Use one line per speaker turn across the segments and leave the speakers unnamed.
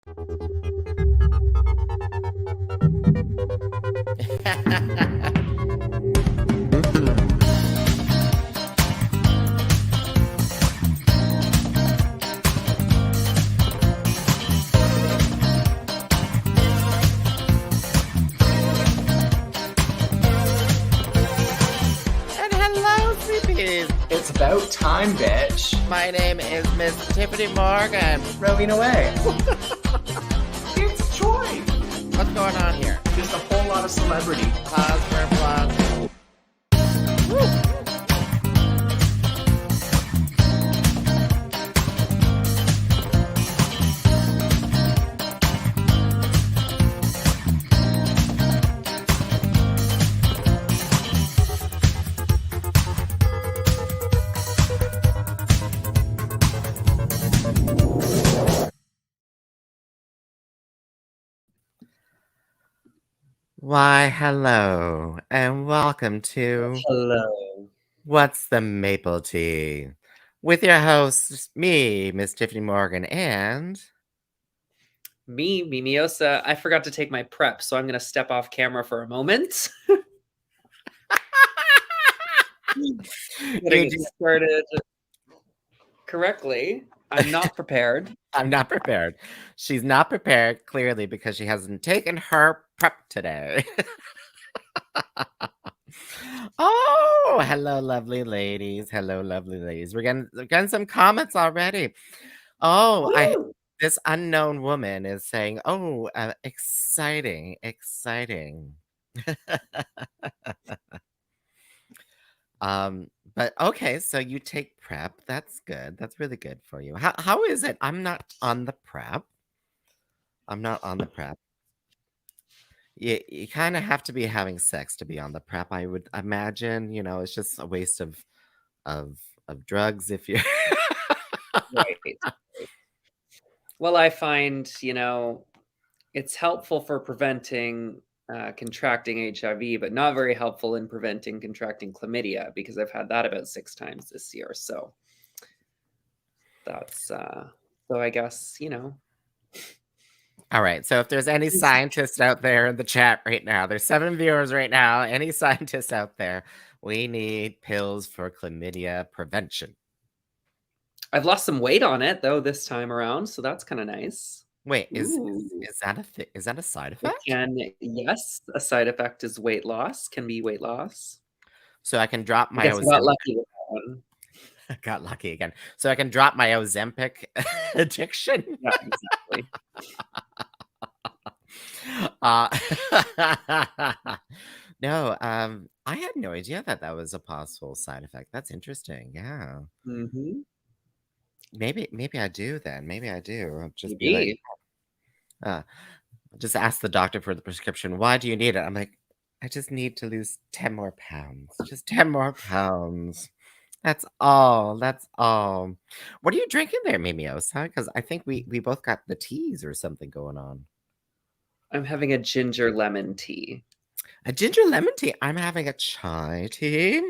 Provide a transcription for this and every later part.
And hello, sweeties.
It's about time, bitch.
My name is Miss Tyffanie Morgan.
Rowena away. It's Troy.
What's going on here?
Just a whole lot of celebrity.
Pause for applause. Woo. Why, hello, and welcome to
Hello.
What's the Maple Tea? With your host, me, Miss Tyffanie Morgan, and
Me, Mimi Osa. I forgot to take my prep, so I'm going to step off camera for a moment. Getting it started correctly. I'm not prepared.
I'm not prepared. She's not prepared, clearly, because she hasn't taken her prep today. Oh, hello, lovely ladies. Hello, lovely ladies. We're getting some comments already. Oh, this unknown woman is saying, oh, exciting, exciting. But okay, so you take prep. That's good. That's really good for you. How is it? I'm not on the prep. I'm not on the prep. You kind of have to be having sex to be on the prep. I would imagine, it's just a waste of drugs if you
Right. Well, I find, it's helpful for preventing contracting HIV, but not very helpful in preventing contracting chlamydia because I've had that about 6 times this year. So that's, so I guess,
All right. So if there's any scientists out there in the chat right now, there's 7 viewers right now. Any scientists out there, we need pills for chlamydia prevention.
I've lost some weight on it though this time around, so that's kind of nice.
Wait, is that is that a side effect?
Yes, a side effect is weight loss. Can be weight loss.
So I can drop my
I got lucky with that one.
Got lucky again. So I can drop my Ozempic addiction.
Yeah, exactly.
No, I had no idea that was a possible side effect. That's interesting. Yeah.
Mm-hmm.
Maybe I do then. Maybe I do. I'll just
Maybe.
be like, just ask the doctor for the prescription. Why do you need it? I'm like, I just need to lose 10 more pounds. Just 10 more pounds. That's all. That's all. What are you drinking there, Mimi Osa? Because I think we both got the teas or something going on.
I'm having a ginger lemon tea.
A ginger lemon tea. I'm having a chai tea.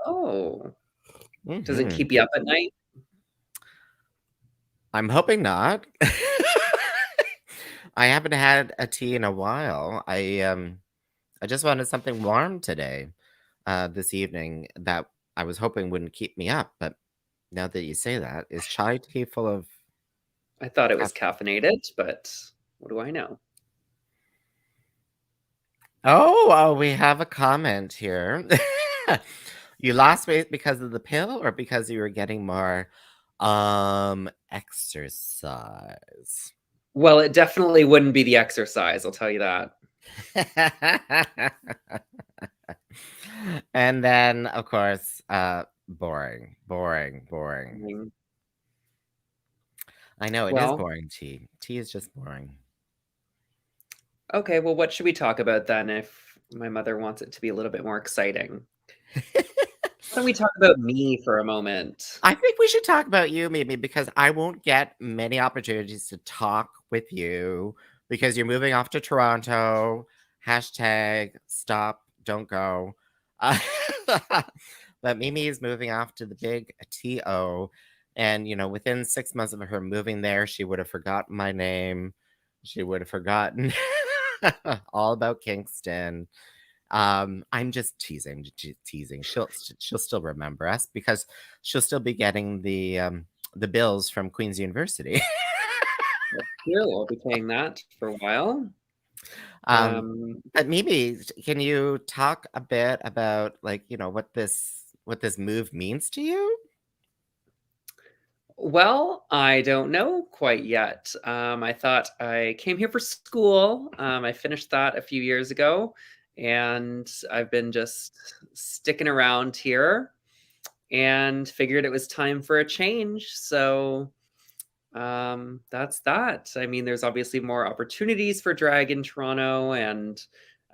Oh. Does it keep you up at night?
I'm hoping not. I haven't had a tea in a while. I just wanted something warm today, this evening that I was hoping wouldn't keep me up. But now that you say that, is chai tea full of?
I thought it was caffeinated, but what do I know?
Oh, we have a comment here. You lost weight because of the pill or because you were getting more exercise?
Well, it definitely wouldn't be the exercise, I'll tell you that.
And then, of course, boring. I know it is boring, tea. Tea is just boring.
Okay, well, what should we talk about then if my mother wants it to be a little bit more exciting? Why don't we talk about me for a moment?
I think we should talk about you, maybe, because I won't get many opportunities to talk with you because you're moving off to Toronto. #stop, don't go. But Mimi is moving off to the big TO. And, within 6 months of her moving there, she would have forgotten my name. She would have forgotten all about Kingston. I'm just teasing. She'll still remember us because she'll still be getting the bills from Queen's University.
True, I'll be paying that for a while.
um, but maybe can you talk a bit about what this move means to you?
Well, I don't know quite yet. I thought I came here for school. I finished that a few years ago, and I've been just sticking around here and figured it was time for a change. So that's that. I mean, there's obviously more opportunities for drag in Toronto, and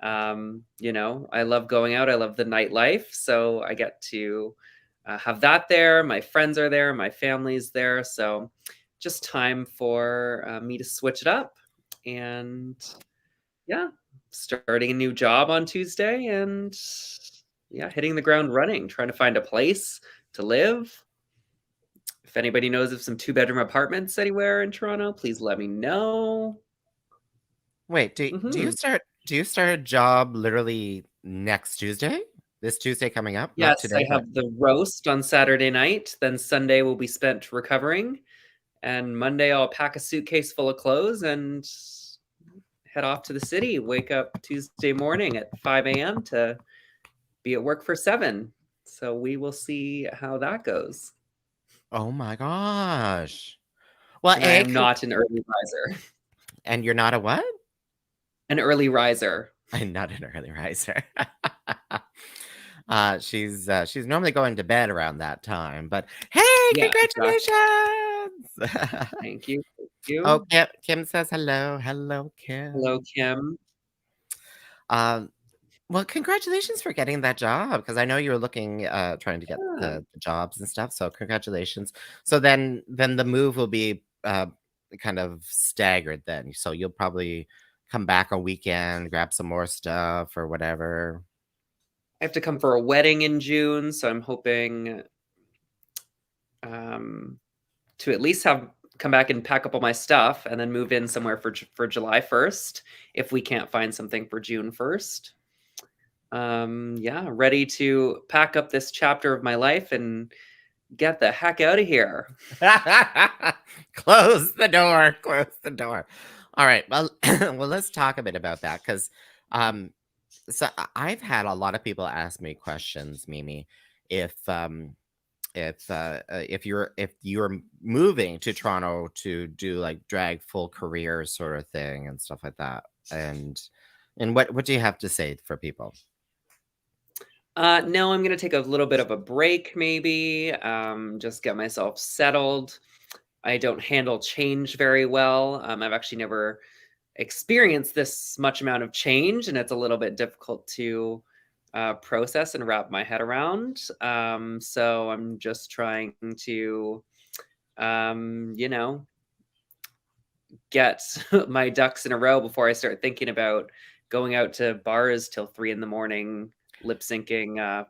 I love going out. I love the nightlife, so I get to have that there. My friends are there, my family's there, so just time for me to switch it up. And yeah, starting a new job on Tuesday, and yeah, hitting the ground running, trying to find a place to live. If anybody knows of some two-bedroom apartments anywhere in Toronto, please let me know.
Wait, do you
Mhm.
start a job literally next Tuesday? This Tuesday coming up? Not
Yes, I
today, but
have the roast on Saturday night, then Sunday will be spent recovering, and Monday I'll pack a suitcase full of clothes and head off to the city, wake up Tuesday morning at 5 a.m. to be at work for 7. So we will see how that goes.
oh my gosh. Well,
And I am not an early riser.
and you're not a what?
An early riser.
I'm not an early riser. She's normally going to bed around that time, but hey,
Yeah, exactly.
congratulations!
Thank you. Thank
Oh,
you.
Kim says hello. Hello,
Hello,
Kim.
Kim.
Um, well, congratulations for getting that job because I know you were looking, trying to get
Yeah.
the jobs and stuff. So congratulations. So then the move will be kind of staggered then. So you'll probably come back a weekend, grab some more stuff or whatever.
I have to come for a wedding in June, so I'm hoping um, to at least have come back and pack up all my stuff and then move in somewhere for July 1st if we can't find something for June 1st. Yeah, ready to pack up this chapter of my life and get the heck out of here.
Close the door. Close the door. All right. Well, well, let's talk a bit about that because um, I've had a lot of people ask me questions, Mimi, if if you're moving to Toronto to do like drag full career sort of thing and stuff like that, and what do you have to say for people?
No, I'm gonna take a little bit of a break, maybe. Just get myself settled. I don't handle change very well. I've actually never experienced this much amount of change, and it's a little bit difficult to process and wrap my head around. So I'm just trying to, um, you know, get my ducks in a row before I start thinking about going out to bars till 3 in the morning, lip syncing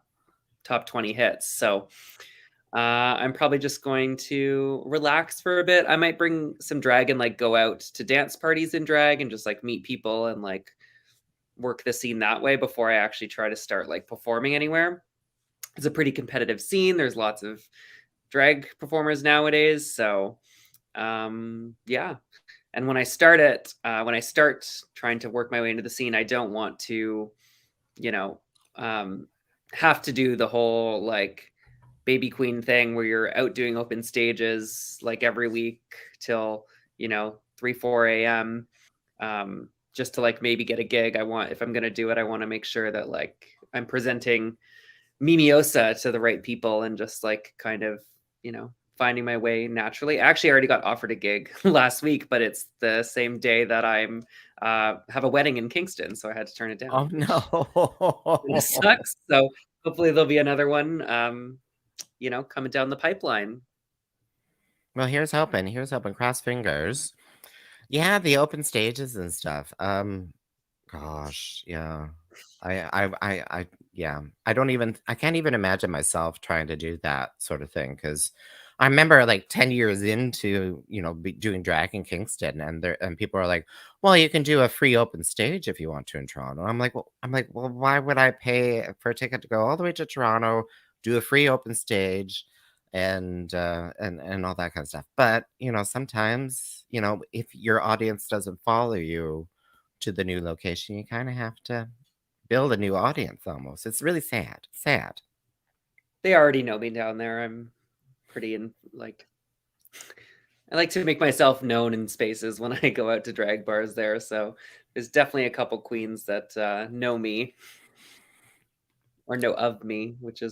top 20 hits. So I'm probably just going to relax for a bit. I might bring some drag and like go out to dance parties in drag and just like meet people and like work the scene that way before I actually try to start like performing anywhere. It's a pretty competitive scene. There's lots of drag performers nowadays. So yeah. And when I start trying to work my way into the scene, I don't want to, you know, um, have to do the whole like baby queen thing where you're out doing open stages like every week till 3 4 a.m. Just to like maybe get a gig. If I'm going to do it, I want to make sure that like I'm presenting Mimi Osa to the right people and just like kind of finding my way naturally. Actually, I already got offered a gig last week, but it's the same day that I'm have a wedding in Kingston, so I had to turn it
Oh
down, which kinda
no.
sucks. So hopefully there'll be another one, coming down the pipeline.
Well, here's hoping. Here's hoping. Cross fingers. Yeah, the open stages and stuff. Gosh, yeah. Yeah. I can't even imagine myself trying to do that sort of thing because I remember like 10 years into, doing drag in Kingston, and people are like, "Well, you can do a free open stage if you want to in Toronto." Well, why would I pay for a ticket to go all the way to Toronto, do a free open stage, and all that kind of stuff? But, sometimes, if your audience doesn't follow you to the new location, you kind of have to build a new audience almost. It's really sad. Sad.
They already know me down there. I'm pretty I like to make myself known in spaces when I go out to drag bars there. So there's definitely a couple queens that know me or know of me, which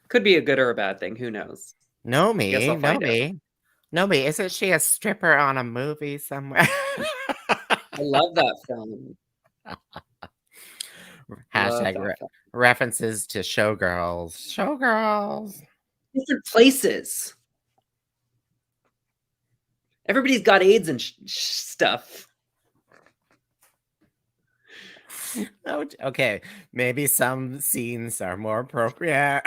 could be a good or a bad thing. Who knows?
Know
Guess
me,
I'll
know
find out.
me. No, but isn't she a stripper on a movie somewhere?
I love that film. Love
Hashtag
that film.
references to showgirls. Showgirls.
Different places. Everybody's got AIDS and stuff.
Oh, okay, maybe some scenes are more appropriate.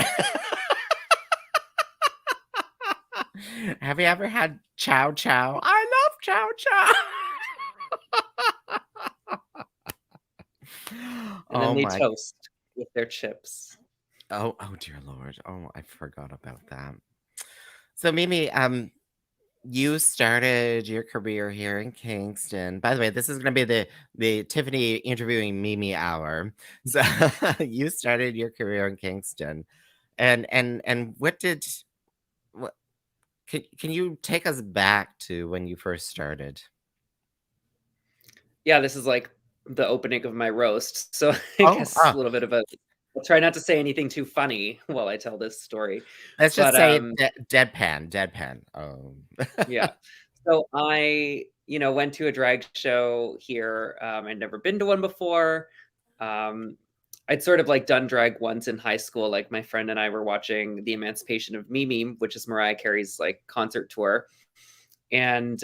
Have you ever had chow chow? I love chow chow.
And then
Oh
they
my.
toast with their chips.
Oh dear Lord. Oh, I forgot about that. So Mimi, you started your career here in Kingston. By the way, this is going to be the Tyffanie interviewing Mimi hour. So you started your career in Kingston, and what can you take us back to when you first started?
Yeah, this is like the opening of my roast. So I
Oh,
guess a little bit of I'll try not to say anything too funny while I tell this story.
let's just
But
say deadpan. Oh,
yeah. So I, went to a drag show here. I'd never been to one before. I'd sort of like done drag once in high school. Like my friend and I were watching The Emancipation of Mimi, which is Mariah Carey's like concert tour. And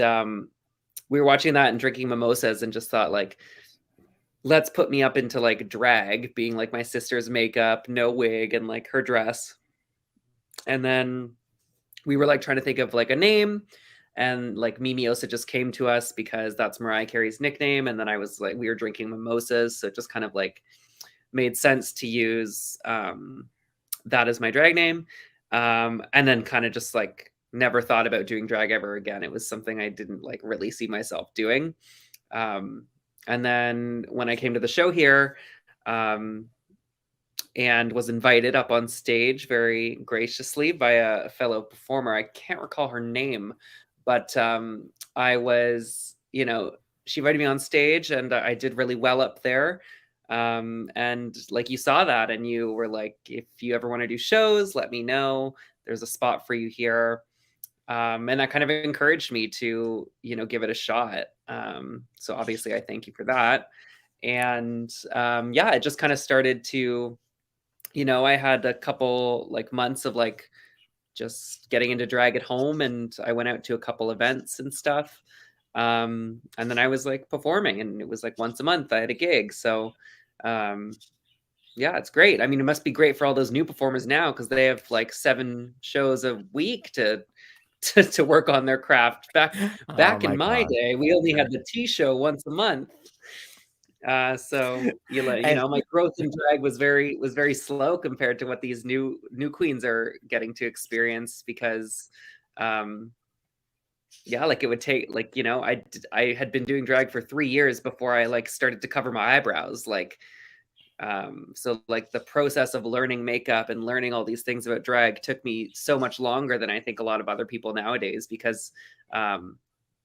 we were watching that and drinking mimosas and just thought like, let's put me up into like drag, being like my sister's makeup, no wig, and like her dress. And then we were like trying to think of like a name, and like Mimi Osa just came to us because that's Mariah Carey's nickname. And then I was like, we were drinking mimosas, so it just kind of like made sense to use that as my drag name. And then kind of just like never thought about doing drag ever again. It was something I didn't like really see myself doing. And then when I came to the show here, and was invited up on stage very graciously by a fellow performer. I can't recall her name, but I was, she invited me on stage and I did really well up there. And like you saw that and you were like, if you ever want to do shows, let me know. There's a spot for you here. And that kind of encouraged me to, give it a shot. So obviously I thank you for that. And yeah, it just kind of started to, I had a couple like months of like just getting into drag at home, and I went out to a couple events and stuff. And then I was like performing, and it was like once a month I had a gig. So yeah, it's great. I mean, it must be great for all those new performers now because they have like 7 shows a week to work on their craft.
oh
Back in
my
my
God.
day, we only had the T show once a month. So
And
my growth in drag was very slow compared to what these new queens are getting to experience because, yeah, like it would take like I had been doing drag for 3 years before I like started to cover my eyebrows like. So like the process of learning makeup and learning all these things about drag took me so much longer than I think a lot of other people nowadays because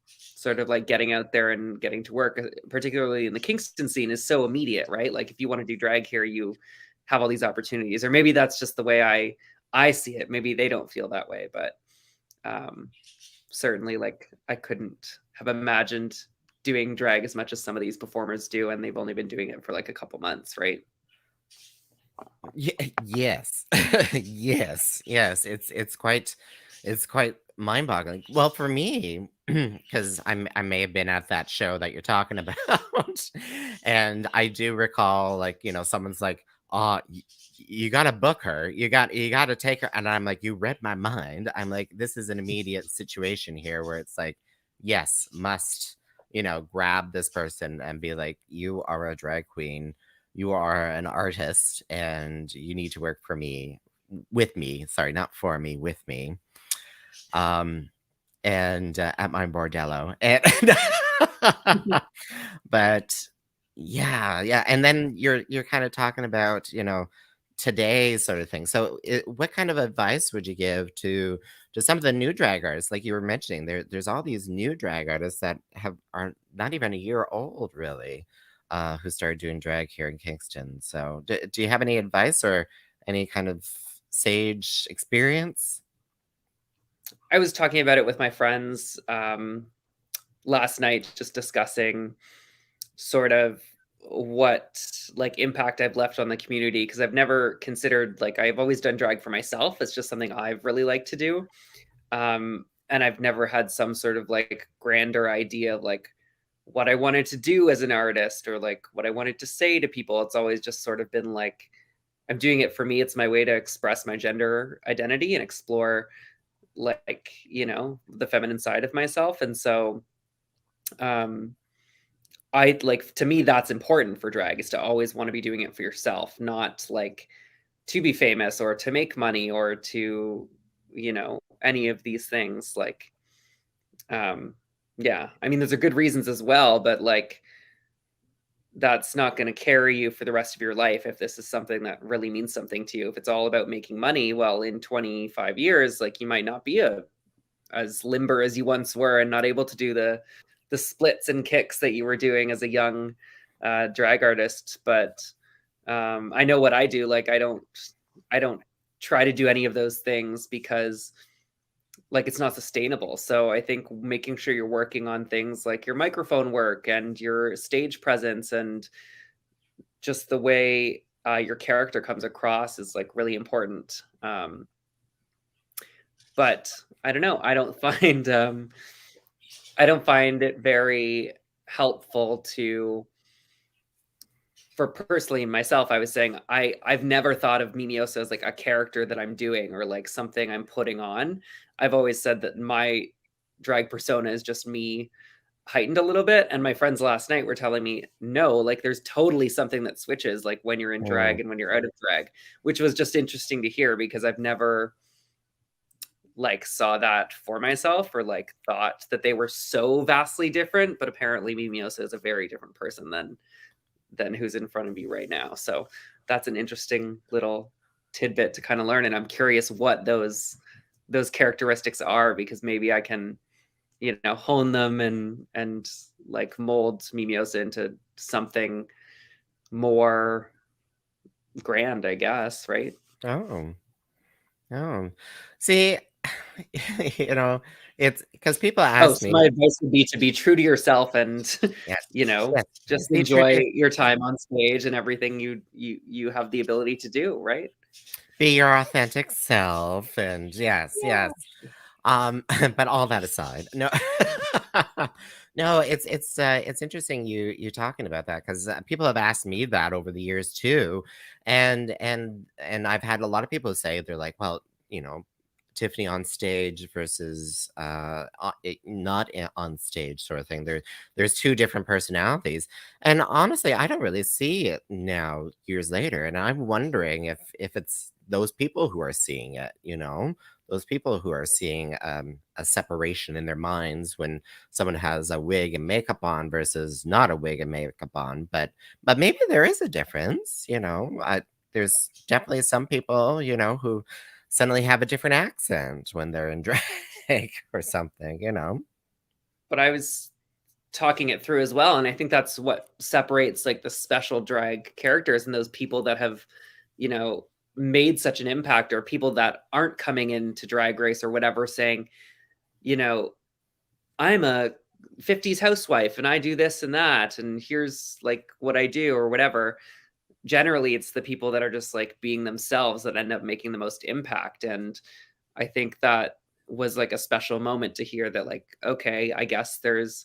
sort of like getting out there and getting to work, particularly in the Kingston scene, is so immediate, right? Like if you want to do drag here, you have all these opportunities, or maybe that's just the way I see it. Maybe they don't feel that way, but certainly like I couldn't have imagined doing drag as much as some of these performers do, and they've only been doing it for like a couple months, right?
yes, yes. It's quite mind-boggling. Well, for me, because I may have been at that show that you're talking about, and I do recall, like, someone's like, you gotta book her. You gotta take her. And I'm like, you read my mind. I'm like, this is an immediate situation here where it's like, yes, must, grab this person and be like, you are a drag queen. You are an artist and you need to work for me, with me. Sorry, not for me, with me. Um, and at my bordello. And but yeah, and then you're kind of talking about, today's sort of thing. So what kind of advice would you give to some of the new drag artists, like you were mentioning? There's all these new drag artists that are not even a year old, really, who started doing drag here in Kingston. So do you have any advice or any kind of sage experience?
I was talking about it with my friends last night, just discussing sort of what like impact I've left on the community, because I've never considered, like, I've always done drag for myself. It's just something I've really liked to do. And I've never had some sort of like grander idea of like what I wanted to do as an artist or like what I wanted to say to people. It's always just sort of been like, I'm doing it for me. It's my way to express my gender identity and explore, like, the feminine side of myself. And so um I like, to me, that's important for drag, is to always want to be doing it for yourself, not like to be famous or to make money or to, any of these things. Like, yeah, I mean, those are good reasons as well, but like, that's not going to carry you for the rest of your life if this is something that really means something to you. If it's all about making money, well, in 25 years, like, you might not be as limber as you once were and not able to do the splits and kicks that you were doing as a young drag artist. But I know what I do. Like, I don't try to do any of those things because, like, it's not sustainable. So I think making sure you're working on things like your microphone work and your stage presence and just the way your character comes across is like really important. But I don't know. I don't find it very helpful for personally myself. I was saying I've never thought of Mimi Osa as like a character that I'm doing or like something I'm putting on. I've always said that my drag persona is just me heightened a little bit. And my friends last night were telling me, no, like, there's totally something that switches, like, when you're in
Mm.
drag and when you're out of drag, which was just interesting to hear, because I've never like saw that for myself or like thought that they were so vastly different. But apparently Mimi Osa is a very different person than who's in front of you right now. So that's an interesting little tidbit to kind of learn. And I'm curious what those characteristics are, because maybe I can, hone them and like mold Mimi Osa into something more grand, I guess, right?
Oh. Oh, see, you know, it's because people
Oh,
ask
so
me,
my advice would be to be true to yourself and,
yes,
you know,
yes,
just
be true
enjoy
to
your time on stage and everything you have the ability to do, right?
be your authentic self, and yes,
Yeah.
yes. But all that aside, no, no, it's interesting you talking about that because people have asked me that over the years too, and I've had a lot of people say they're like, well, you know, Tiffany on stage versus not on stage sort of thing. There's two different personalities, and honestly, I don't really see it now years later, and I'm wondering if it's those people who are seeing it, those people who are seeing a separation in their minds when someone has a wig and makeup on versus not a wig and makeup on. But maybe there is a difference. There's definitely some people who suddenly have a different accent when they're in drag or something.
But I was talking it through as well, and I think that's what separates like the special drag characters and those people that have, you know, made such an impact, or people that aren't coming into drag race or whatever saying, you know, I'm a 50s housewife and I do this and that and here's like what I do or whatever. Generally it's the people that are just like being themselves that end up making the most impact. And I think that was like a special moment to hear that, like, okay, I guess there's,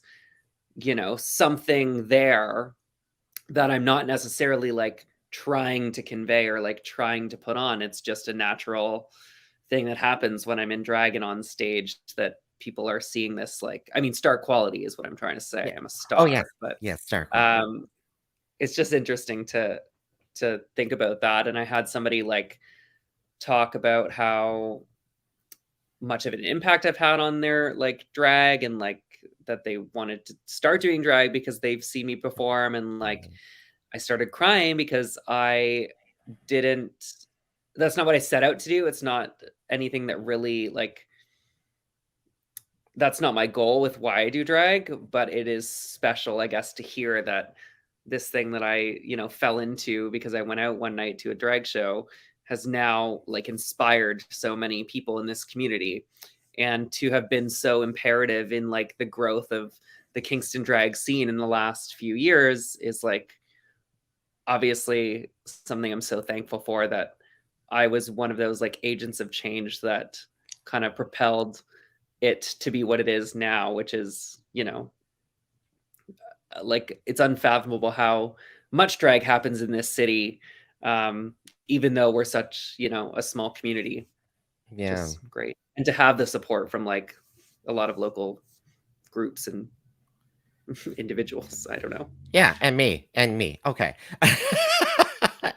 something there that I'm not necessarily like trying to convey or like trying to put on. It's just a natural thing that happens when I'm in drag and on stage, that people are seeing this, like, I mean, star quality is what I'm trying to say.
Yeah.
I'm a
Oh, yes.
star, but
Yes, star quality.
um it's just interesting to think about that. And I had somebody like talk about how much of an impact I've had on their like drag, and like that they wanted to start doing drag because they've seen me perform, and like
Mm.
I started crying because I didn't that's not what I set out to do. It's not anything that really like that's not my goal with why I do drag, but it is special, I guess, to hear that this thing that I, fell into because I went out one night to a drag show has now like inspired so many people in this community, and to have been so imperative in like the growth of the Kingston drag scene in the last few years is like obviously something I'm so thankful for, that I was one of those like agents of change that kind of propelled it to be what it is now, which is, like it's unfathomable how much drag happens in this city, um, even though we're such, a small community, which
Yeah.
is great. And to have the support from like a lot of local groups and individuals. I don't know.
Yeah, and me. Okay.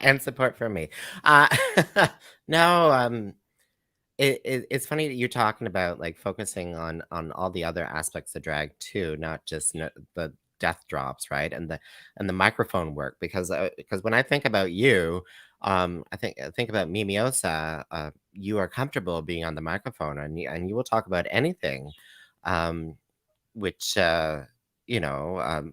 And support from me. Uh, no, it's funny that you're talking about like focusing on all the other aspects of drag too, not just the death drops, right? And the microphone work, because when I think about you, I think about Mimi Osa. You are comfortable being on the microphone, and you will talk about anything, um, which you know.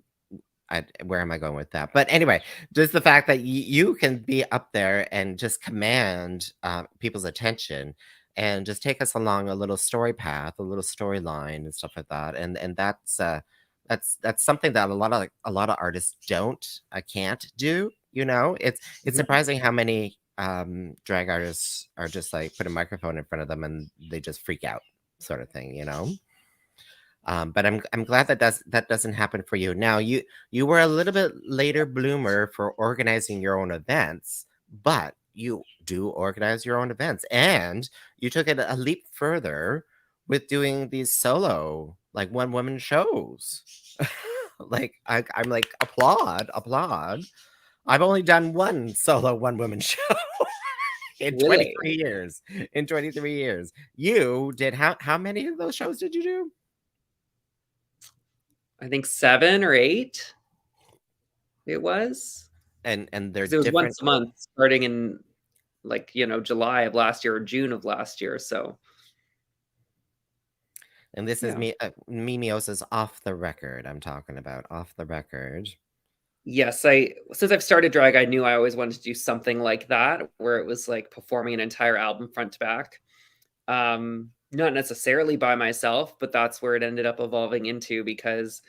Where am I going with that? But anyway, just the fact that you can be up there and just command people's attention and just take us along a little story path, a little storyline, and stuff like that. And that's something that a lot of artists can't do. It's
Mhm.
surprising how many drag artists are just like put a microphone in front of them and they just freak out, sort of thing. But I'm glad that doesn't happen for you. Now you were a little bit later bloomer for organizing your own events, but you do organize your own events, and you took it a leap further with doing these solo like one woman shows. Like I'm like applaud, applaud. I've only done one solo one woman show in
Really?
23 years. In 23 years, you did how many of those shows did you do?
I think 7 or 8 it was.
And they're
Because it was
different.
once a month starting in like, July of last year or June of last year. So
And this is
yeah.
Mimi Osa's Off the Record. I'm talking about Off the Record.
Yes, since I've started drag, I knew I always wanted to do something like that, where it was like performing an entire album front to back. Not necessarily by myself, but that's where it ended up evolving into, because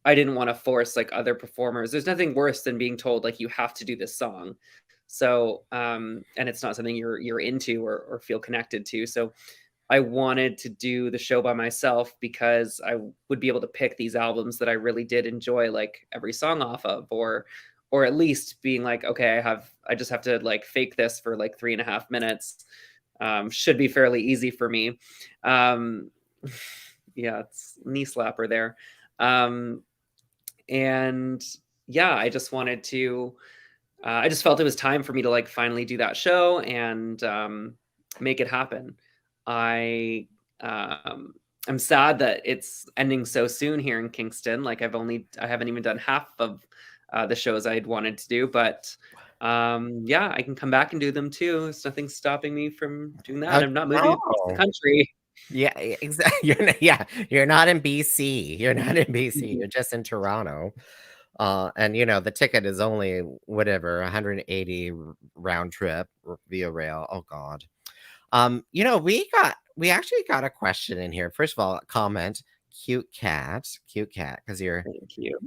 I didn't want to force like other performers. There's nothing worse than being told like you have to do this song. So, and it's not something you're into or feel connected to. So I wanted to do the show by myself because I would be able to pick these albums that I really did enjoy like every song off of, or at least being like, okay, I just have to like fake this for like 3.5 minutes. Should be fairly easy for me. Um, yeah, it's knee slapper there. Um, and yeah, I just wanted to I just felt it was time for me to like finally do that show and make it happen. I um, I'm sad that it's ending so soon here in Kingston. Like I haven't even done half of the shows I'd wanted to do, but yeah, I can come back and do them too. There's nothing stopping me from doing that. I'm not moving across the
No.
country.
Yeah, exactly. You're not in BC. You're not in BC. You're just in Toronto. And the ticket is only whatever 180 round trip via rail. Oh God. We actually got a question in here. First of all, a comment. Cute cat, because
Thank you.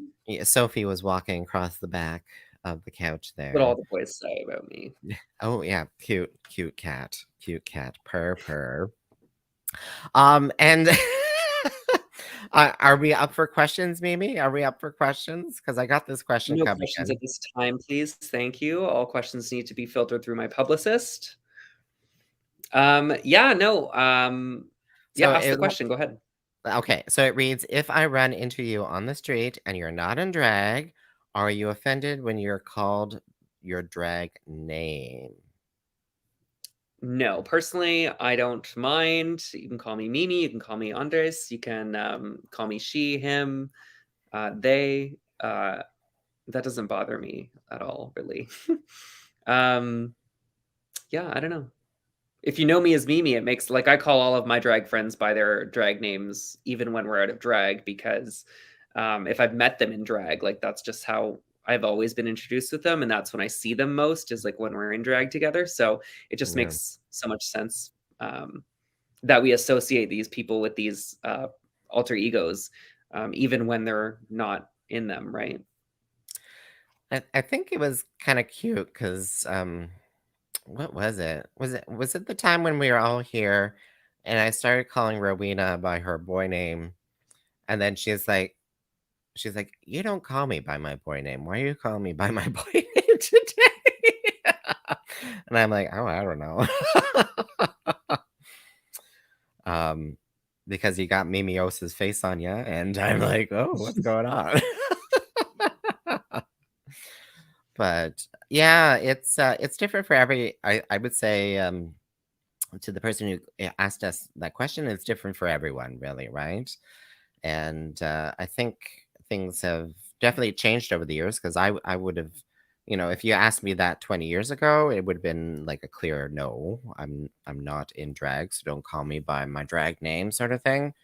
Sophie was walking across the back of the couch
What all
there.
the boys say about me.
Oh yeah, cute cat, purr purr. And Are we up for questions, Mimi? Are we up for questions? Because I got this question
No
coming
questions at
in.
this time, please. Thank you. All questions need to be filtered through my publicist. Yeah, no. Yeah,
So
ask the
it,
question. Go ahead.
okay, so it reads, if I run into you on the street and you're not in drag, are you offended when you're called your drag name?
No, personally, I don't mind. You can call me Mimi. You can call me Andres. You can call me she, him, they. That doesn't bother me at all, really. um, yeah, I don't know. If you know me as Mimi, it makes like I call all of my drag friends by their drag names, even when we're out of drag, because if I've met them in drag, like that's just how I've always been introduced with them, and that's when I see them most is like when we're in drag together. So it just
Yeah.
makes so much sense that we associate these people with these alter egos, even when they're not in them, right?
I think it was kind of cute because what was it? Was it the time when we were all here and I started calling Rowena by her boy name, and then she's like, "You don't call me by my boy name. Why are you calling me by my boy name today?" And I'm like, "Oh, I don't know." um, because you got Mimi Osa's face on you, and I'm like, "Oh, what's going on?" But yeah, it's different for I would say to the person who asked us that question, it's different for everyone, really, right? And I think things have definitely changed over the years because I would have, if you asked me that 20 years ago, it would have been like a clear no. I'm not in drag, so don't call me by my drag name, sort of thing.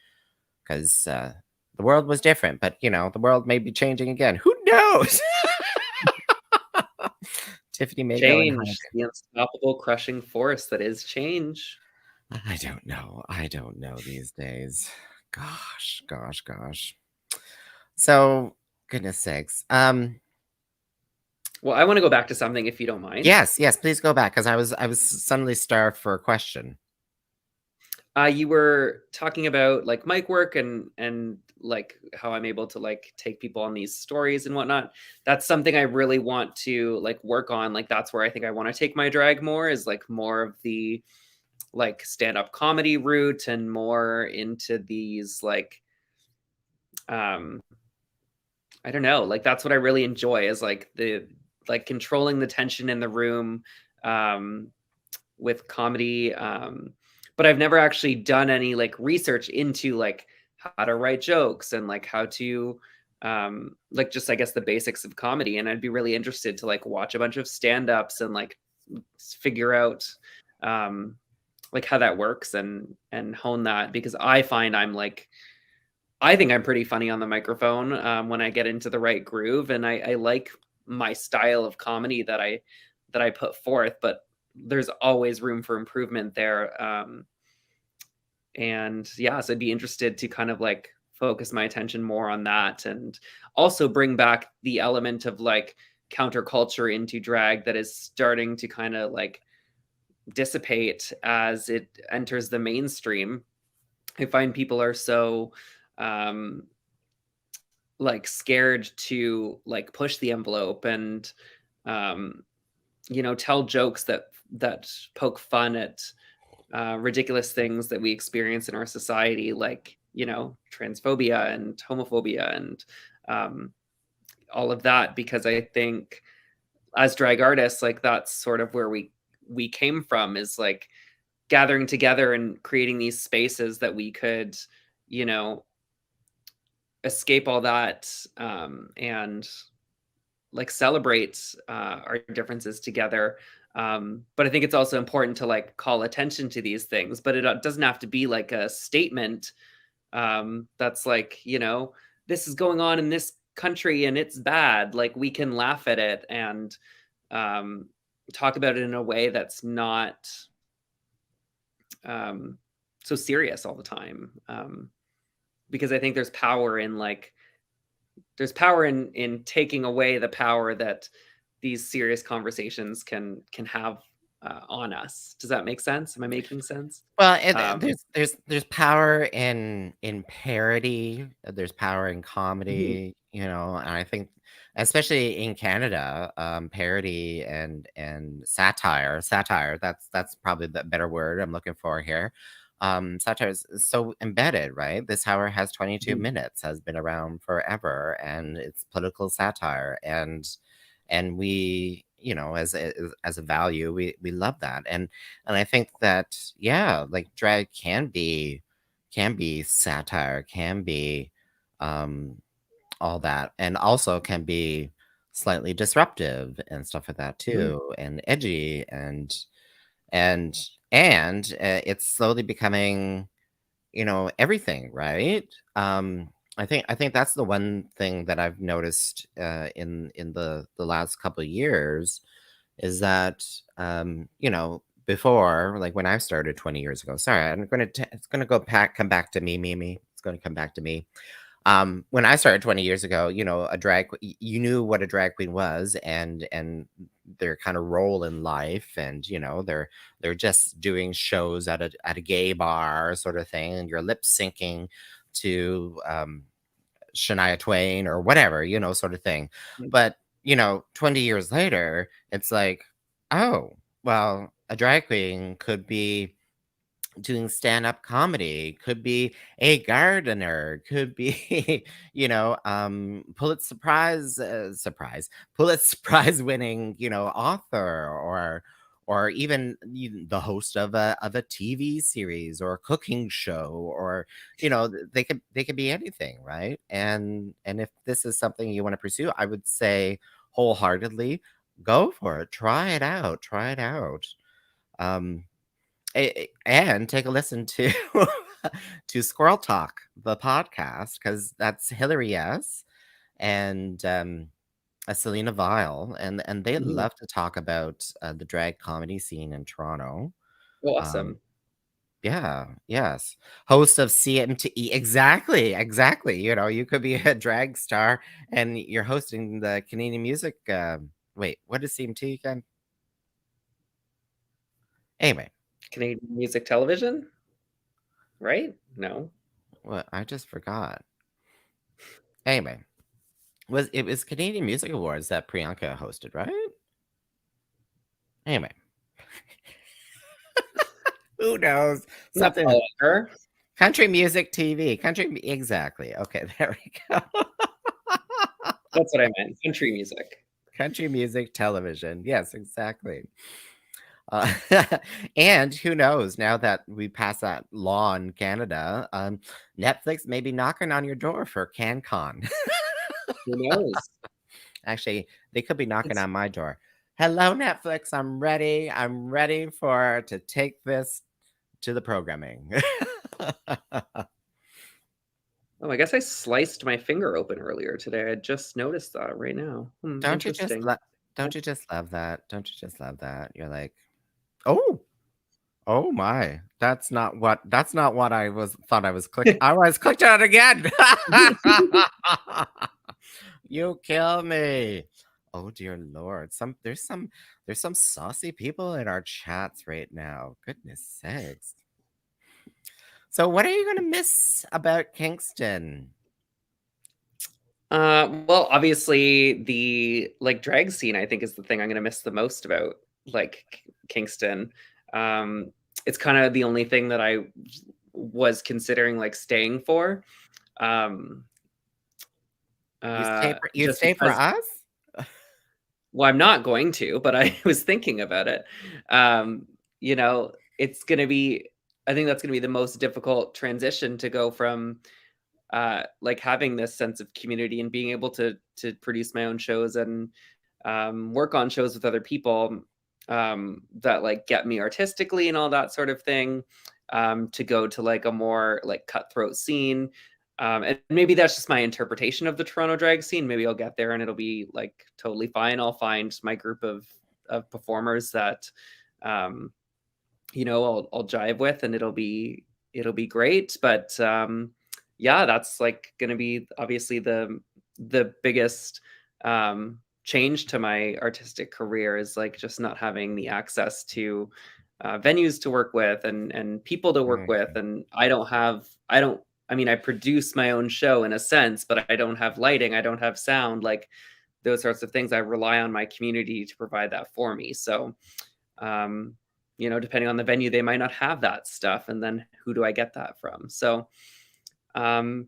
Because the world was different, but the world may be changing again. Who knows? Tiffany may go and hide.
Change, the unstoppable, crushing force that is change.
I don't know. I don't know these days. Gosh, gosh, gosh. So, goodness sakes.
Well, I want to go back to something if you don't mind.
Yes, yes, please go back because I was suddenly starved for a question.
You were talking about like mic work and like how I'm able to like take people on these stories and whatnot. That's something I really want to like work on. Like that's where I think I want to take my drag more is like more of the like stand-up comedy route and more into these like um I don't know, like that's what I really enjoy is like the like controlling the tension in the room um with comedy. But I've never actually done any like research into like how to write jokes and like how to like just I guess the basics of comedy. And I'd be really interested to like watch a bunch of stand-ups and like figure out um like how that works and hone that because I find I think I'm pretty funny on the microphone when I get into the right groove, and I like my style of comedy that I put forth. But there's always room for improvement there, and yeah, so I'd be interested to kind of like focus my attention more on that, and also bring back the element of like counterculture into drag that is starting to kind of like dissipate as it enters the mainstream. I find people are so um like scared to like push the envelope and um tell jokes that poke fun at ridiculous things that we experience in our society, like transphobia and homophobia and um all of that, because I think as drag artists, like that's sort of where we came from, is like gathering together and creating these spaces that we could you know escape all that and like celebrate our differences together. But I think it's also important to like call attention to these things, but it doesn't have to be like a statement that's like, this is going on in this country and it's bad. Like we can laugh at it and um, talk about it in a way that's not um, so serious all the time. Because I think there's power in taking away the power that these serious conversations can have on us. Does that make sense? Am I making sense?
Well,
Um,
there's power in parody, there's power in
mhm,
comedy, and I think especially in Canada, parody and satire, that's probably the better word I'm looking for here. Satire is so embedded, right? This hour has 22
mhm,
minutes, has been around forever, and it's political satire, and we, as a value, we love that, and I think that, yeah, like drag can be satire, can be um all that, and also can be slightly disruptive and stuff like that
mhm,
too, and edgy, and and it's slowly becoming, everything, right? I think that's the one thing that I've noticed in the last couple of years is that, before, like when I started 20 years ago. Sorry, it's gonna come back to me, Mimi. It's gonna come back to me. When I started 20 years ago, you knew what a drag queen was, and their kind of role in life, and they're just doing shows at a gay bar sort of thing, and you're lip syncing to Shania Twain or whatever, sort of thing.
mhm,
But, 20 years later, it's like, oh, well, a drag queen could be doing stand-up comedy, could be a gardener, could be, Pulitzer Prize winning, author, or even the host of a TV series or a cooking show, or they could be anything, right? And if this is something you want to pursue, I would say wholeheartedly go for it. Try it out. Um and take a listen to to Squirrel Talk, the podcast, because that's Hillary S. and Selena Vile, and they
mhm.
love to talk about the drag comedy scene in Toronto. Um,
Awesome.
yeah, yes. Host of CMTE. Exactly, exactly. You could be a drag star and you're hosting the Canadian music. Wait, what is CMT again? Anyway,
Canadian music television, right? No.
what I just forgot. Anyway, it was Canadian Music Awards that Priyanka hosted, right? Anyway, who knows?
I'm not
Something
following her.
country music TV, exactly. Okay, there we go.
That's what I meant. Country music.
Country music television. Yes, exactly. Uh, and who knows? Now that we passed that law in Canada, Netflix may be knocking on your door for CanCon.
Who knows?
Actually, they could be knocking
It's
on my door. Hello, Netflix. I'm ready. I'm ready to take this to the programming.
Oh, I guess I sliced my finger open earlier today. I just noticed that right now.
don't you just
Interesting.
lo- don't you just love that? Don't you just love that? You're like, oh, oh my. That's not what I was thought I was clicking. I was clicked on it again. You kill me. Oh dear Lord. There's some saucy people in our chats right now. Goodness sakes. So what are you gonna miss about Kingston?
Well, obviously the drag scene I think is the thing I'm gonna miss the most about Kingston. Um, it's kind of the only thing that I was considering staying for. Um,
You'd
just
stay for
because
us?
well, I'm not going to, but I was thinking about it. Um, it's gonna be I think that's gonna be the most difficult transition to go from having this sense of community and being able to produce my own shows and work on shows with other people that get me artistically and all that sort of thing, to go to a more cutthroat scene. And maybe that's just my interpretation of the Toronto drag scene. Maybe I'll get there and it'll be totally fine. I'll find my group of performers that um, I'll jive with, and it'll be great. But yeah, that's gonna be obviously the biggest change to my artistic career is like just not having the access to venues to work with and people to work with.
Mhm.
And I mean, I produce my own show in a sense, but I don't have lighting, I don't have sound, like those sorts of things. I rely on my community to provide that for me. So, um, depending on the venue, they might not have that stuff. And then who do I get that from? So, um,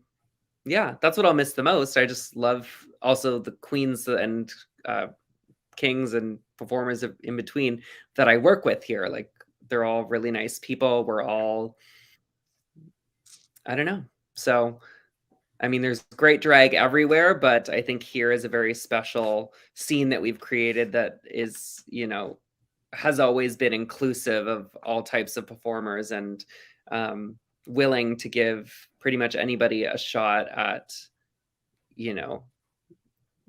yeah, that's what I'll miss the most. I just love also the queens and uh, kings and performers in between that I work with here. Like they're all really nice people. We're all, I don't know. So, I mean, there's great drag everywhere, but I think here is a very special scene that we've created that is, has always been inclusive of all types of performers and um, willing to give pretty much anybody a shot at, you know,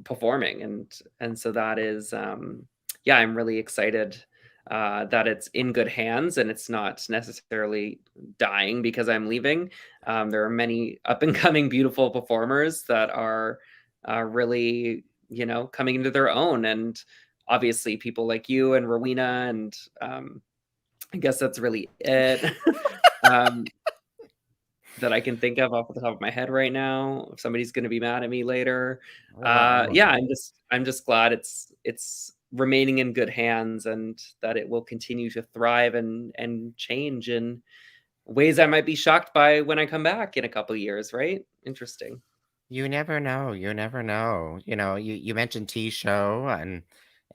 performing. And so that is, yeah, I'm really excited that it's in good hands and it's not necessarily dying because I'm leaving. There are many up and coming beautiful performers that are really, coming into their own. And obviously people like you and Rowena and I guess that's really it. um, that I can think of off the top of my head right now. If somebody's going to be mad at me later,
Oh, wow.
yeah, I'm just glad it's remaining in good hands and that it will continue to thrive and change in ways I might be shocked by when I come back in a couple of years. Right? Interesting.
You never know, you never know. You mentioned T-show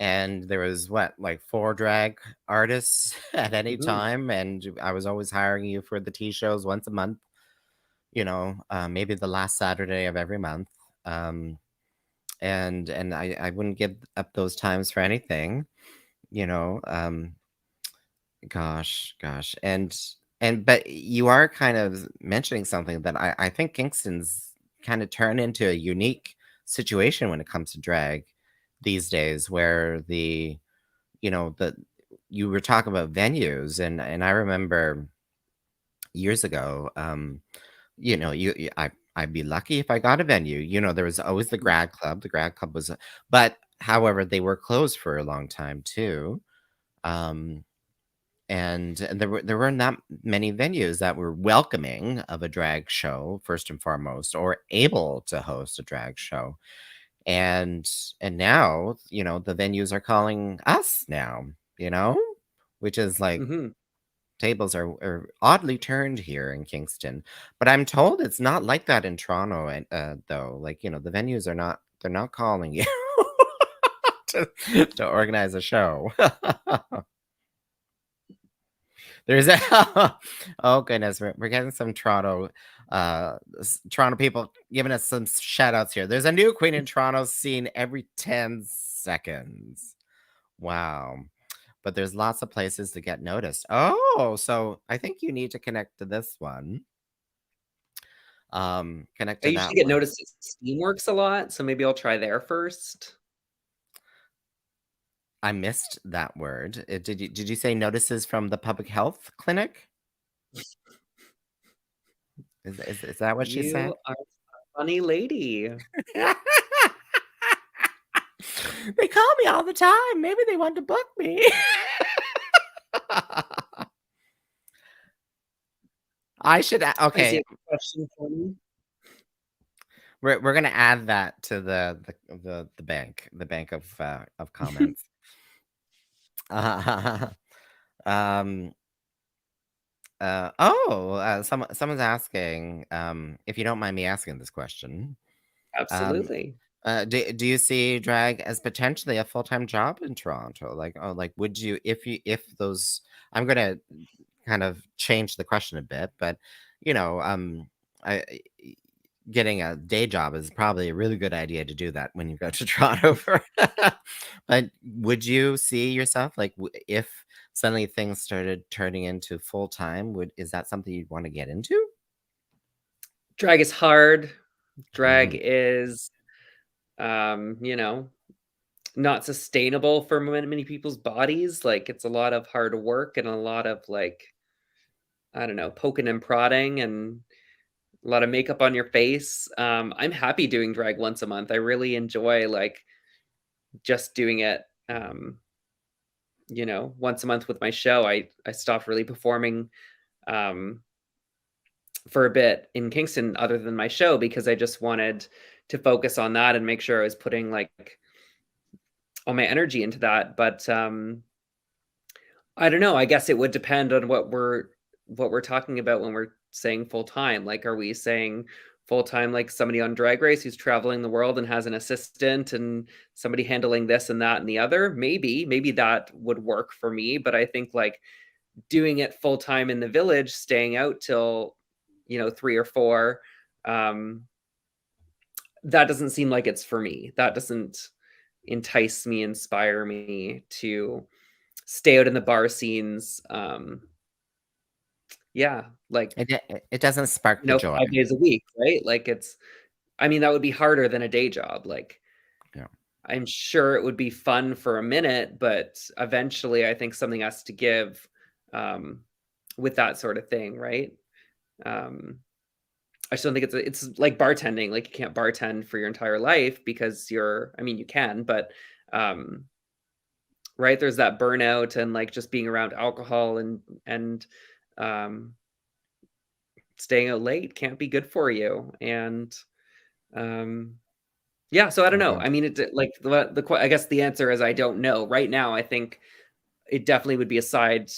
and there was what, like 4 drag artists at any
Hmm.
time, and I was always hiring you for the T-shows once a month, maybe the last Saturday of every month. Um, and I wouldn't give up those times for anything, you know. Gosh. And but you are kind of mentioning something that I think Kingston's kind of turned into a unique situation when it comes to drag these days, where the you were talking about venues, and I remember years ago, I'd be lucky if I got a venue. There was always the grad club. The grad club was, but however, they were closed for a long time too. Um, and there were not many venues that were welcoming of a drag show first and foremost, or able to host a drag show. And now, the venues are calling us now, you know which is like,
Hmm.
tables are oddly turned here in Kingston. But I'm told it's not like that in Toronto, and though, like, the venues are not, they're not calling you to, to organize a show. There's a oh goodness, we're getting some Toronto people giving us some shout outs here. There's a new queen in Toronto seen every 10 seconds. Wow. But there's lots of places to get noticed. Oh, so I think you need to connect to this one. Connect
I
to
usually
that
get
one.
noticed at Steamworks a lot, so maybe I'll try there first.
I missed that word. Did you say notices from the public health clinic? Is that what she said?
You are a funny lady.
They call me all the time. Maybe they want to book me. I should
I see
okay.
a question for me.
We're gonna add that to the bank of comments. um. Someone's asking, if you don't mind me asking this question. Um,
Absolutely.
do you see drag as potentially a full-time job in Toronto? Like, oh, like, would you, if those, I'm gonna kind of change the question a bit, but you know, I getting a day job is probably a really good idea to do that when you go to Toronto for. But would you see yourself like, if suddenly things started turning into full time, would is that something you'd want to get into?
Drag is hard. Drag
Mhm.
is, you know, not sustainable for many people's bodies. Like it's a lot of hard work and a lot of like, I don't know, poking and prodding and a lot of makeup on your face. I'm happy doing drag once a month. I really enjoy like just doing it, once a month with my show. I stopped really performing, um, for a bit in Kingston other than my show because I just wanted to focus on that and make sure I was putting, like, all my energy into that, but, I don't know, I guess it would depend on what we're talking about when we're saying full-time. Like, are we saying full-time like somebody on Drag Race who's traveling the world and has an assistant and somebody handling this and that and the other? Maybe that would work for me, but I think, like, doing it full-time in the village, staying out till, 3 or 4, um, that doesn't seem like it's for me. That doesn't entice me, inspire me to stay out in the bar scenes, yeah, like,
It doesn't spark the joy.
5 days a week, right? Like, I mean, that would be harder than a day job, like,
Yeah.
I'm sure it would be fun for a minute, but eventually I think something has to give, um, with that sort of thing, right? Um, I just don't think it's like bartending, like, you can't bartend for your entire life because I mean, you can, but, um, right, there's that burnout and, like, just being around alcohol and, um staying out late can't be good for you, and, um, yeah, so I don't know.
Okay.
I mean, like, I guess the answer is I don't know. Right now, I think it definitely would be a side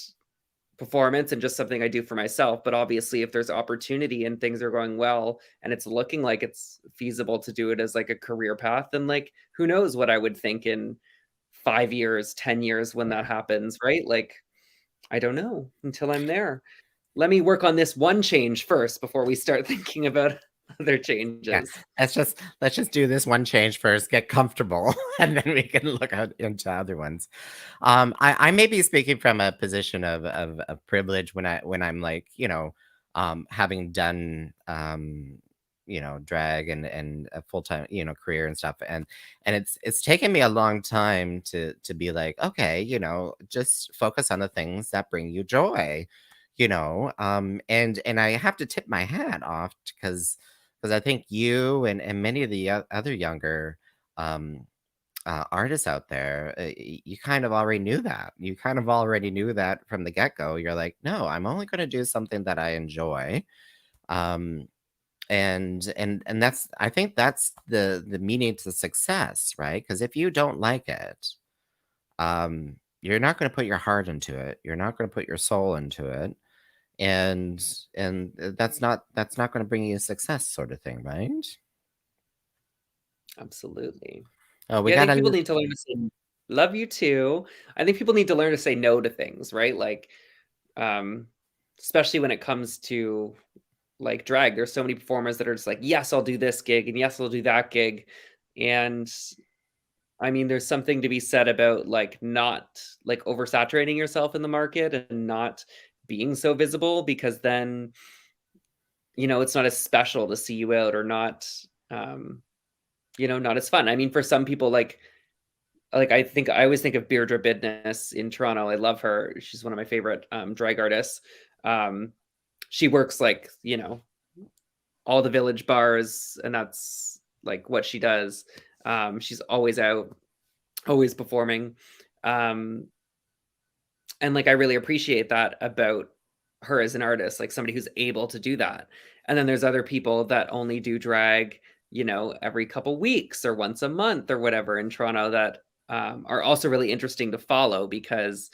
performance and just something I do for myself, but obviously, if there's opportunity and things are going well, and it's looking like it's feasible to do it as, like, a career path, then, like, who knows what I would think in 5 years, 10 years when that happens, right? Like, I don't know until I'm there. Let me work on this one change first before we start thinking about other
Yeah,
changes.
let's just do this one change first, get comfortable, and then we can look out into other ones. I may be speaking from a position of privilege when I'm like, having done drag and a full-time, career and stuff. And it's taken me a long time to be like, okay, just focus on the things that bring you joy, and I have to tip my hat off because I think you and many of the other younger um, artists out there, you kind of already knew that. You kind of already knew that from the get go. You're like, no, I'm only going to do something that I enjoy, um, and that's I think that's the meaning to success, right? Because if you don't like it, you're not going to put your heart into it. You're not going to put your soul into it, and that's not going to bring you success, sort of thing, right?
Absolutely.
Oh, we
Yeah, I think
gotta
people need to learn to say love you too. I think people need to learn to say no to things, right? Like, um, especially when it comes to, like, drag. There's so many performers that are just like, yes, I'll do this gig and yes, I'll do that gig. And I mean, there's something to be said about, like, not, like, oversaturating yourself in the market and not being so visible because then, it's not as special to see you out or not, um, not as fun. I mean, for some people, like, I always think of Deirdre Bidness in Toronto. I love her. She's one of my favorite, drag artists. Um, she works, like, all the village bars, and that's, like, what she does. She's always out, always performing. Um, and, like, I really appreciate that about her as an artist, like, somebody who's able to do that. And then there's other people that only do drag, every couple weeks or once a month or whatever in Toronto that, are also really interesting to follow because,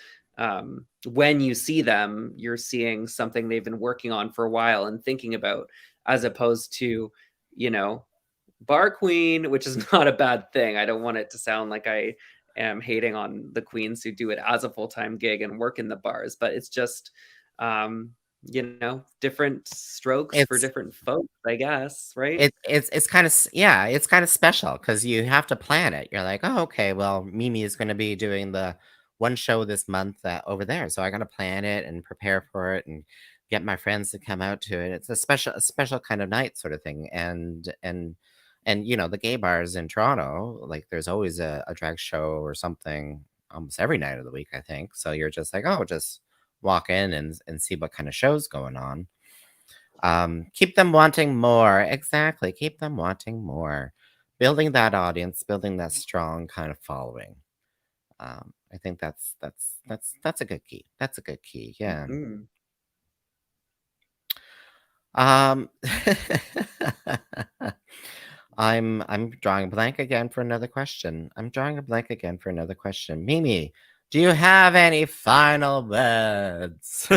when you see them, you're seeing something they've been working on for a while and thinking about, as opposed to, you know, bar queen, which is not a bad thing. I don't want it to sound like I am hating on the queens who do it as a full-time gig and work in the bars, but it's just, um, different strokes for
it's
different folks, I guess, right?
it's kind of yeah, it's kind of special because you have to plan it. You're like, oh, okay, well, Mimi is going to be doing the one show this month over there, so I got to plan it and prepare for it and get my friends to come out to it. It's a special kind of night, sort of thing. And the gay bars in Toronto, like there's always a drag show or something almost every night of the week, I think. So you're just like, oh, just walk in and see what kind of shows going on. Keep them wanting more. Exactly. Keep them wanting more. building that audience, building that strong kind of following. I think that's a good key. That's a good key. Yeah.
Mhm.
Um, I'm drawing a blank again for another question. I'm drawing a blank again for another question. Mimi, do you have any final words?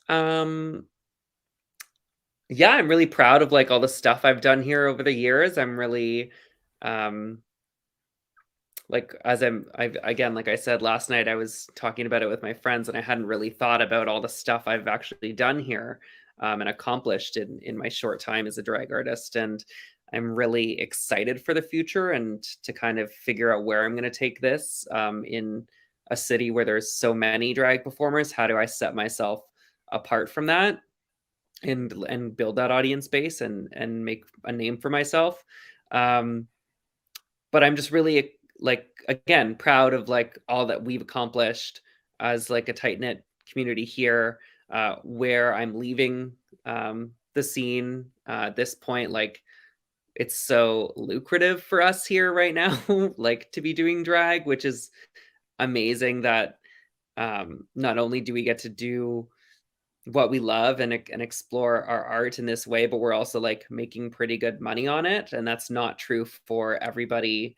Um, yeah, I'm really proud of, like, all the stuff I've done here over the years. I'm really, um like, as I've again, like I said last night, I was talking about it with my friends, and I hadn't really thought about all the stuff I've actually done here, and accomplished in my short time as a drag artist, and I'm really excited for the future and to kind of figure out where I'm gonna take this, in a city where there's so many drag performers. How do I set myself apart from that and build that audience base and make a name for myself? Um but I'm just really, like, again, proud of, like, all that we've accomplished as, like, a tight-knit community here, where I'm leaving, the scene, at this point, like, it's so lucrative for us here right now, like, to be doing drag, which is amazing that, not only do we get to do what we love and explore our art in this way, but we're also, like, making pretty good money on it, and that's not true for everybody,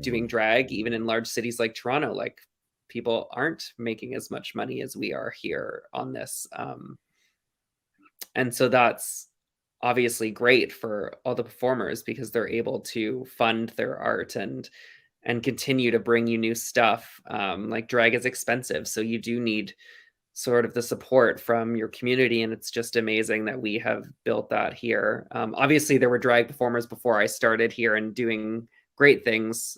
doing
No.
drag, even in large cities like Toronto, like, people aren't making as much money as we are here on this, and so that's obviously great for all the performers because they're able to fund their art and continue to bring you new stuff, like, drag is expensive, so you do need sort of the support from your community, and it's just amazing that we have built that here. Obviously, there were drag performers before I started here and doing great things,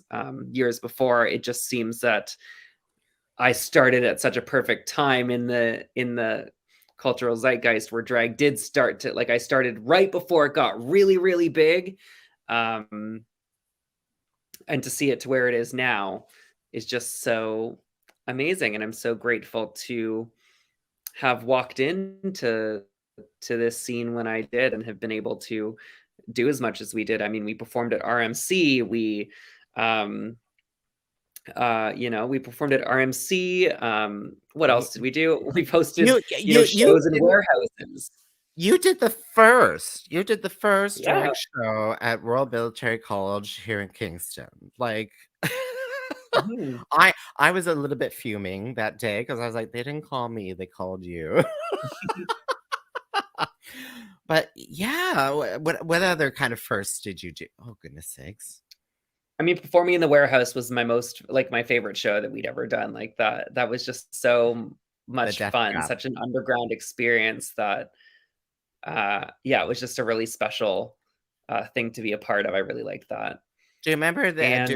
years before. It just seems that I started at such a perfect time in the cultural zeitgeist where drag did start to, like, I started right before it got really, really big. Um, and to see it to where it is now is just so amazing, and I'm so grateful to have walked into this scene when I did and have been able to do as much as we did. I mean, we performed at RMC. Um, we performed at RMC. What
You
else did we do? We posted,
you you you
shows in
did
warehouses.
you did the first. You did the first
Yeah.
drag show at Royal Military College here in Kingston. Like
Mhm.
I was a little bit fuming that day because I was like, they didn't call me, they called you. But yeah, what other kind of first did you do? Oh goodness sakes.
I mean, performing in the warehouse was my favorite show that we'd ever done. Like that was just so
The
much
Death
fun,
Trap.
such an underground experience that yeah, it was just a really special thing to be a part of. I really liked that.
Do you remember the
And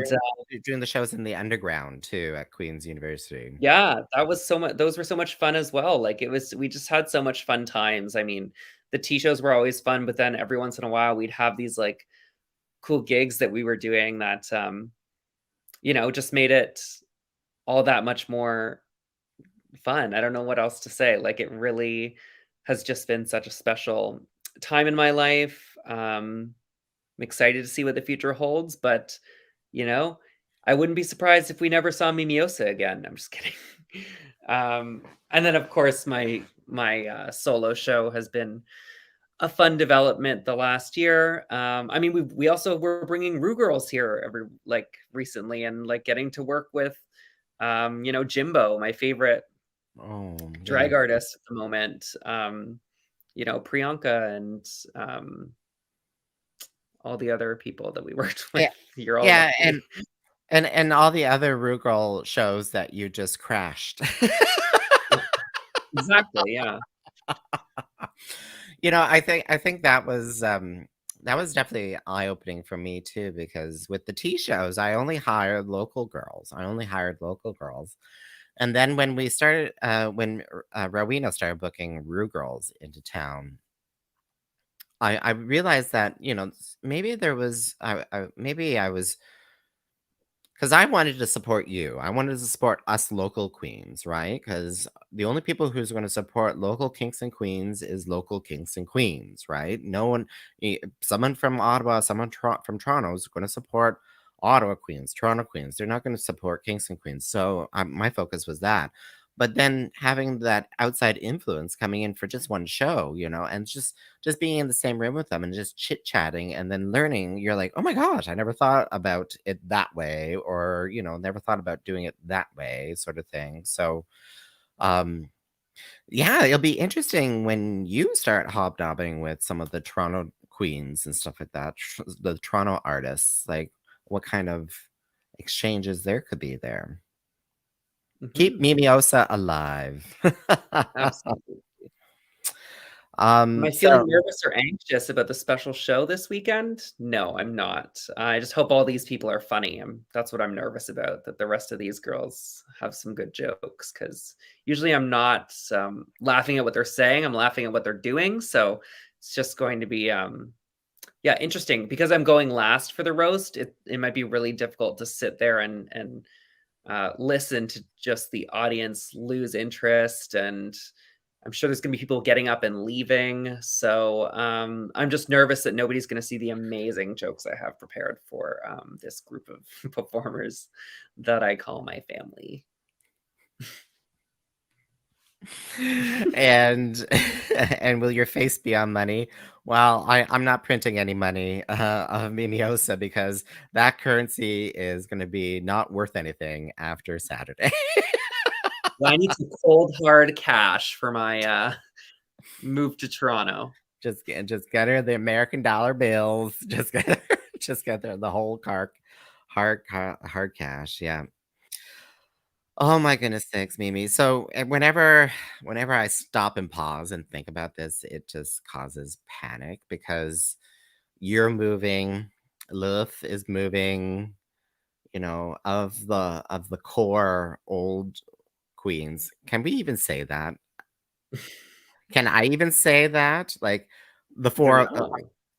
doing the shows in the underground too at Queen's University?
yeah, that was so much those were so much fun as well. Like we just had so much fun times. I mean, the tea shows were always fun, but then every once in a while we'd have these like cool gigs that we were doing that just made it all that much more fun. I don't know what else to say. Like it really has just been such a special time in my life. I'm excited to see what the future holds, but you know, I wouldn't be surprised if we never saw Mimi Osa again. I'm just kidding. And then of course my solo show has been a fun development the last year. I mean, we also were bringing Rue Girls here recently, and like getting to work with Jimbo, my favorite
Oh, yeah.
drag artist at the moment. Priyanka and all the other people that we worked with.
Yeah,
You're all
yeah,
lucky.
and all the other Rue Girl shows that you just crashed.
Exactly, yeah.
I think that was definitely eye-opening for me too, because with the tea shows, I only hired local girls. I only hired local girls. And then when we started, when Rowena started booking Rue Girls into town, I realized that, maybe there was, maybe I was, because I wanted to support you. I wanted to support us local queens, right? Because the only people who's going to support local kings and queens is local kings and queens, right? No one, someone from Ottawa, someone from Toronto is going to support Ottawa queens, Toronto queens. They're not going to support kings and queens. So my focus was that. But then having that outside influence coming in for just one show, and just being in the same room with them and just chit chatting and then learning, you're like, oh my gosh, I never thought about it that way, or never thought about doing it that way, sort of thing. So, yeah, it'll be interesting when you start hobnobbing with some of the Toronto queens and stuff like that, the Toronto artists, like what kind of exchanges there could be there. Keep Mimi Osa alive.
Absolutely. Am I feeling
So
nervous or anxious about the special show this weekend? No, I'm not. I just hope all these people are funny. That's what I'm nervous about, that the rest of these girls have some good jokes, because usually I'm not laughing at what they're saying. I'm laughing at what they're doing. So it's just going to be, interesting. Because I'm going last for the roast, it might be really difficult to sit there and listen to just the audience lose interest, and I'm sure there's going to be people getting up and leaving. So I'm just nervous that nobody's going to see the amazing jokes I have prepared for this group of performers that I call my family.
and and will your face be on money? Well, I'm not printing any money of Mimi Osa, because that currency is going to be not worth anything after Saturday.
Well, I need some cold hard cash for my move to Toronto.
Just get her the American dollar bills. Just get her the whole hard cash. Yeah. Oh my goodness sakes, Mimi. So whenever I stop and pause and think about this, it just causes panic, because you're moving, Lilith is moving, of the core old queens. Can we even say that? Can I even say that? Like the
I don't
four,
know.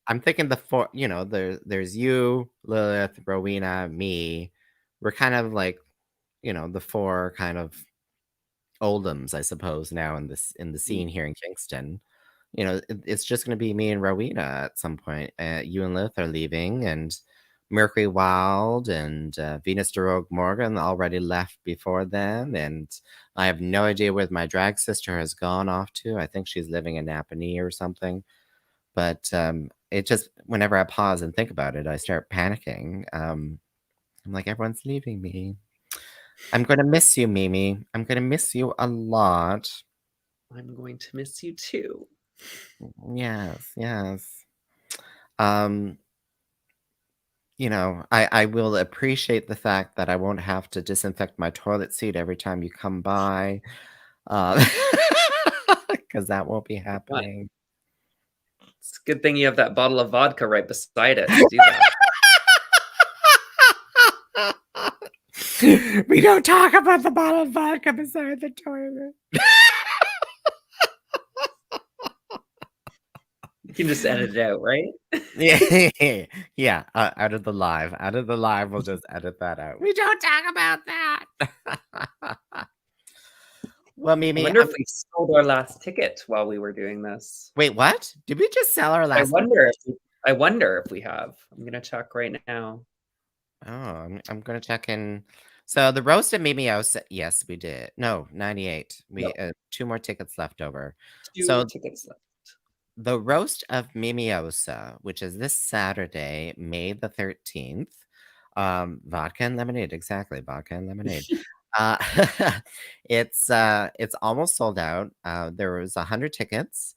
I'm thinking the four, there's you, Lilith, Rowena, me. We're kind of like, the four kind of oldums, I suppose, now in the scene here in Kingston. It's just going to be me and Rowena at some point. You and Lilith are leaving, and Mercury Wild and Venus de Rogue Morgan already left before then, and I have no idea where my drag sister has gone off to. I think she's living in Napanee or something. But it just, whenever I pause and think about it, I start panicking. I'm like, everyone's leaving me. I'm going to miss you, Mimi. I'm going to miss you a lot.
I'm going to miss you too.
Yes. I will appreciate the fact that I won't have to disinfect my toilet seat every time you come by, because that won't be happening.
It's a good thing you have that bottle of vodka right beside it to do that.
We don't talk about the bottle of vodka beside the toilet.
You can just edit it out, right?
Yeah. Out of the live, we'll just edit that out. We don't talk about that. Well, Mimi,
I wonder if we sold our last ticket while we were doing this.
Wait, what? Did we just sell our last?
I wonder if we have. I'm gonna check right now.
Oh, I'm gonna check in. So the roast of Mimi Osa, yes, we did. No, 98. We 2 more tickets left over.
2 tickets left.
The roast of Mimi Osa, which is this Saturday, May the 13th. Vodka and lemonade, exactly. Vodka and lemonade. It's almost sold out. There was 100 tickets.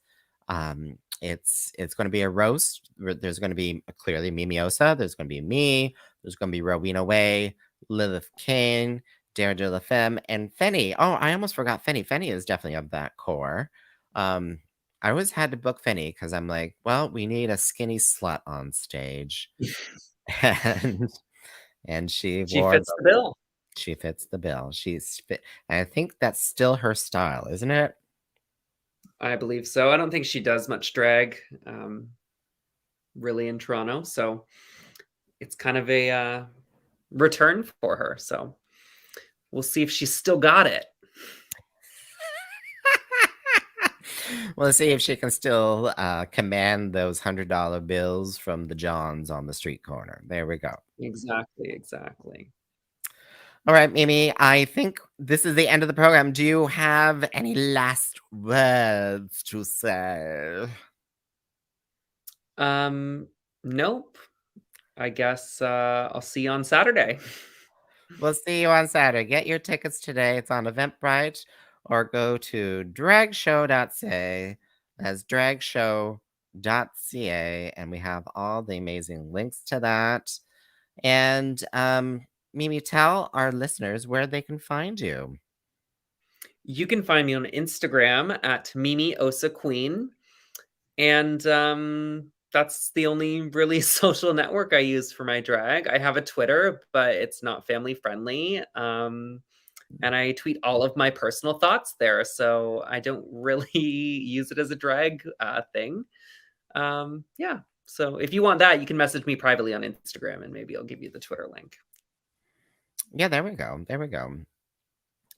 It's going to be a roast. There's going to be clearly Mimi Osa. There's going to be me. There's going to be Rowena Way, Lilith Kane, Dare de la Femme, and Fenny. Oh, I almost forgot Fenny. Fenny is definitely of that core. I always had to book Fenny because I'm like, well, we need a skinny slut on stage, and she
fits the bill.
She fits the bill. She's fit. And I think that's still her style, isn't it?
I believe so. I don't think she does much drag really in Toronto. So it's kind of a return for her. So we'll see if she's still got it.
We'll see if she can still command those $100 bills from the Johns on the street corner. There we go.
Exactly, exactly.
All right, Mimi, I think this is the end of the program. Do you have any last words to say?
Nope. I guess I'll see you on Saturday.
We'll see you on Saturday. Get your tickets today. It's on Eventbrite or go to dragshow.ca. That's dragshow.ca. And we have all the amazing links to that. And Mimi, tell our listeners where they can find you.
You can find me on Instagram at Mimi Osa Queen. And that's the only really social network I use for my drag. I have a Twitter, but it's not family friendly. And I tweet all of my personal thoughts there, so I don't really use it as a drag thing. Yeah. So if you want that, you can message me privately on Instagram, and maybe I'll give you the Twitter link.
Yeah, there we go. There we go.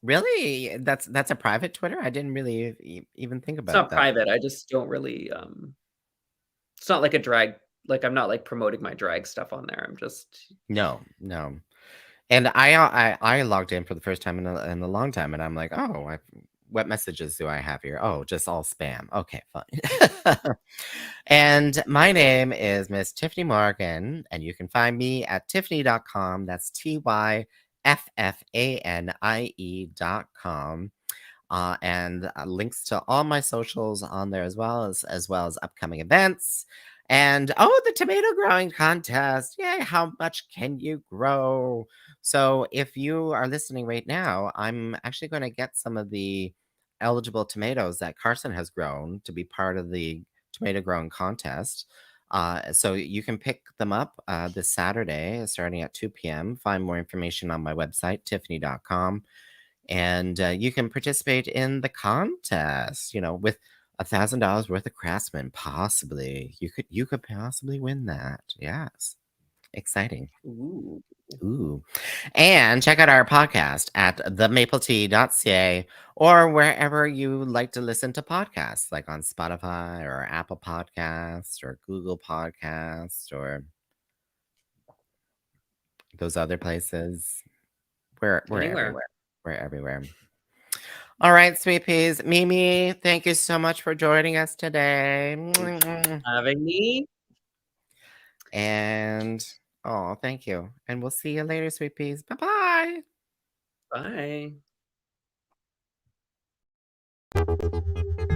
Really? That's a private Twitter? I didn't really even think
It's
about
not
that.
private. I just don't really. It's not like a drag. Like I'm not like promoting my drag stuff on there. I'm just.
No, no. And I logged in for the first time in a long time, and I'm like, "Oh, what messages do I have here? Oh, just all spam. Okay, fine." And my name is Miss Tyffanie Morgan, and you can find me at tiffany.com. That's TYFFANIE.com. And links to all my socials on there as well as upcoming events. And the tomato growing contest. Yay, how much can you grow? So if you are listening right now, I'm actually going to get some of the eligible tomatoes that Carson has grown to be part of the tomato growing contest. So you can pick them up this Saturday starting at 2 p.m. Find more information on my website, tiffany.com. And you can participate in the contest, with $1,000 worth of Craftsman. Possibly, you could possibly win that. Yes, exciting.
Ooh.
Ooh. And check out our podcast at themapletea.ca or wherever you like to listen to podcasts, like on Spotify or Apple Podcasts or Google Podcasts or those other places. We're
Anywhere.
everywhere. We're everywhere. All right, sweet peas. Mimi, thank you so much for joining us today.
Having me.
And thank you. And we'll see you later, sweet peas. Bye-bye.
Bye.